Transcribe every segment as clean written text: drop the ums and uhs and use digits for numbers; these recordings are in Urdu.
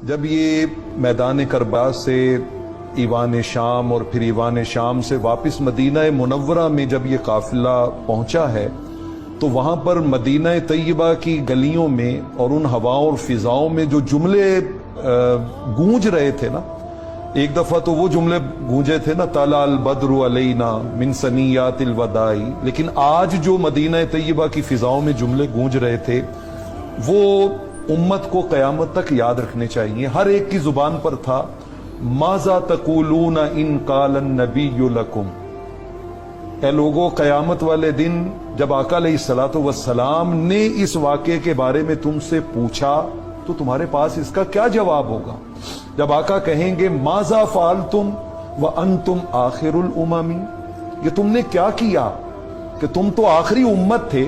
جب یہ میدان کربلا سے ایوان شام اور پھر ایوان شام سے واپس مدینہ منورہ میں جب یہ قافلہ پہنچا ہے تو وہاں پر مدینہ طیبہ کی گلیوں میں اور ان ہواؤں اور فضاؤں میں جو جملے گونج رہے تھے نا، ایک دفعہ تو وہ جملے گونجے تھے نا، طلع البدر علینا من ثنیات الوداع، لیکن آج جو مدینہ طیبہ کی فضاؤں میں جملے گونج رہے تھے وہ امت کو قیامت تک یاد رکھنے چاہیے۔ ہر ایک کی زبان پر تھا، ماذا تقولون ان قال النبی لکم، اے لوگوں قیامت والے دن جب آقا علیہ الصلوۃ والسلام نے اس واقعے کے بارے میں تم سے پوچھا تو تمہارے پاس اس کا کیا جواب ہوگا؟ جب آقا کہیں گے ماذا فعلتم وانتم آخر الامم، یہ تم نے کیا کیا کہ تم تو آخری امت تھے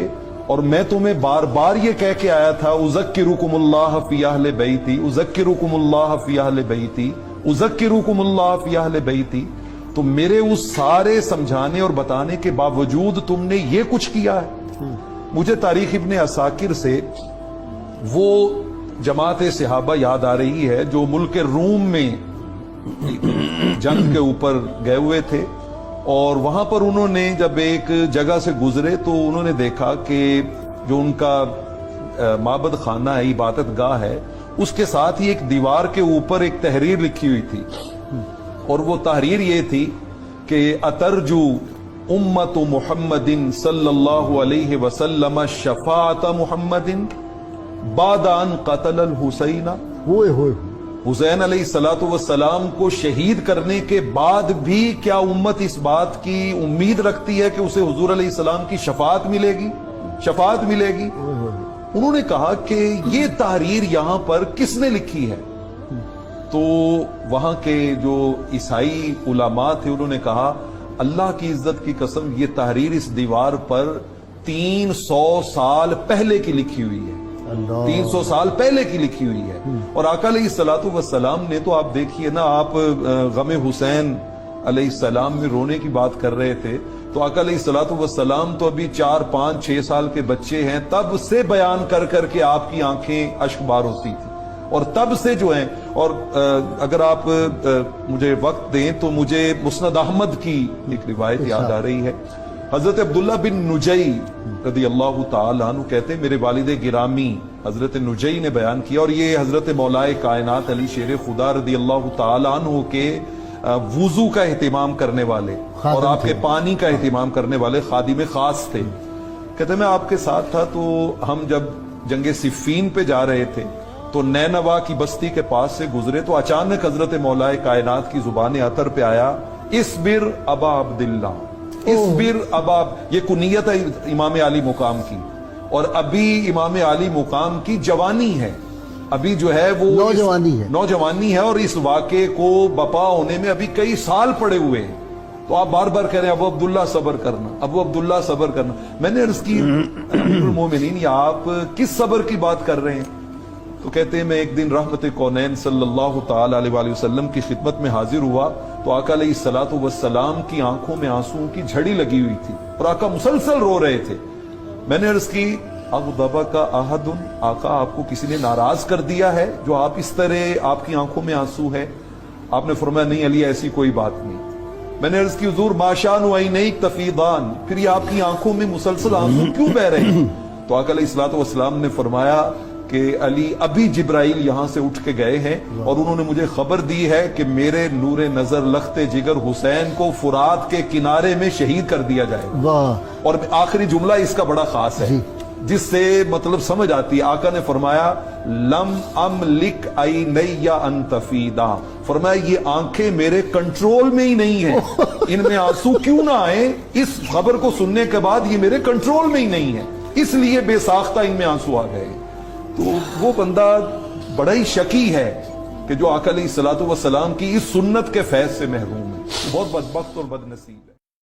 اور میں تمہیں بار بار یہ کہہ کے آیا تھا اذکرکم اللہ فی اہل بیتی، اذکرکم اللہ فی اہل بیتی، اذکرکم اللہ فی اہل بیتی، تو میرے اس سارے سمجھانے اور بتانے کے باوجود تم نے یہ کچھ کیا ہے۔ مجھے تاریخ ابن عساکر سے وہ جماعت صحابہ یاد آ رہی ہے جو ملک روم میں جنگ کے اوپر گئے ہوئے تھے، اور وہاں پر انہوں نے جب ایک جگہ سے گزرے تو انہوں نے دیکھا کہ جو ان کا معبد خانہ ہے، عبادت گاہ ہے، اس کے ساتھ ہی ایک دیوار کے اوپر ایک تحریر لکھی ہوئی تھی، اور وہ تحریر یہ تھی کہ اترجو امت محمد صلی اللہ علیہ وسلم شفاعت محمد بعد ان قتل الحسین، حسین علیہ السلام کو شہید کرنے کے بعد بھی کیا امت اس بات کی امید رکھتی ہے کہ اسے حضور علیہ السلام کی شفاعت ملے گی؟ شفاعت ملے گی۔ انہوں نے کہا کہ یہ تحریر یہاں پر کس نے لکھی ہے؟ تو وہاں کے جو عیسائی علماء تھے انہوں نے کہا اللہ کی عزت کی قسم یہ تحریر اس دیوار پر 300 سال پہلے کی لکھی ہوئی ہے، 300 سال پہلے کی لکھی ہوئی ہے۔ اور آقا علیہ الصلوۃ والسلام نے تو آپ دیکھیے نا، آپ غم حسین علیہ السلام میں رونے کی بات کر رہے تھے تو آقا علیہ الصلوۃ والسلام تو ابھی 4 5 6 سال کے بچے ہیں، تب سے بیان کر کر کے آپ کی آنکھیں اشک بار ہوتی تھی، اور تب سے جو ہیں۔ اور اگر آپ مجھے وقت دیں تو مجھے مسند احمد کی ایک روایت یاد آ رہی ہے۔ حضرت عبداللہ بن نجی رضی اللہ تعالی عنہ کہتے ہیں میرے والد گرامی حضرت نجی نے بیان کیا، اور یہ حضرت مولائے کائنات علی شیر خدا رضی اللہ تعالی عنہ کے وضو کا اہتمام کرنے والے اور آپ کے پانی کا اہتمام کرنے والے خادم خاص تھے۔ کہتے میں آپ کے ساتھ تھا تو ہم جب جنگ صفین پہ جا رہے تھے تو نینوا کی بستی کے پاس سے گزرے تو اچانک حضرت مولائے کائنات کی زبان اطہر پہ آیا اصبر ابا عبداللہ، اصبر ابا، یہ کنیت ہے امام علی مقام کی، اور ابھی امام علی مقام کی جوانی ہے، ابھی جو ہے وہ نوجوانی ہے، اور اس واقعے کو بپا ہونے میں ابھی کئی سال پڑے ہوئے ہیں۔ تو آپ بار بار کہہ رہے ہیں ابو عبداللہ صبر کرنا، ابو عبداللہ صبر کرنا۔ میں نے عرض کی امیر المومنین یہ آپ کس صبر کی بات کر رہے ہیں؟ تو کہتے ہیں میں ایک دن رحمت کونین صلی اللہ تعالی علیہ وآلہ وسلم کی خدمت میں حاضر ہوا تو آقا علیہ الصلوۃ والسلام کی آنکھوں میں آنسوں کی جھڑی لگی ہوئی تھی اور آقا مسلسل رو رہے تھے۔ میں نے عرض کی اغضبک احد، آقا آپ کو کسی نے ناراض کر دیا ہے جو آپ اس طرح آپ کی آنکھوں میں آنسو ہے؟ آپ نے فرمایا نہیں علی ایسی کوئی بات نہیں۔ میں نے عرض کی حضور ما شان عینیک تفیضان، پھر یہ آپ کی آنکھوں میں مسلسل آنسو کیوں بہ رہے ہیں؟ تو آقا علیہ الصلوۃ والسلام نے فرمایا کہ علی ابھی جبرائیل یہاں سے اٹھ کے گئے ہیں اور انہوں نے مجھے خبر دی ہے کہ میرے نور نظر لخت جگر حسین کو فرات کے کنارے میں شہید کر دیا جائے گا۔ اور آخری جملہ اس کا بڑا خاص ہے جس سے مطلب سمجھ آتی ہے۔ آقا نے فرمایا لم املک عینی ان تفیضا، فرمایا یہ آنکھیں میرے کنٹرول میں ہی نہیں ہیں، ان میں آنسو کیوں نہ آئے، اس خبر کو سننے کے بعد یہ میرے کنٹرول میں ہی نہیں ہے، اس لیے بے ساختہ ان میں آنسو آ گئے۔ تو وہ بندہ بڑا ہی شکی ہے کہ جو آقا علیہ الصلوۃ والسلام کی اس سنت کے فیض سے محروم ہے، بہت بدبخت اور بد نصیب ہے۔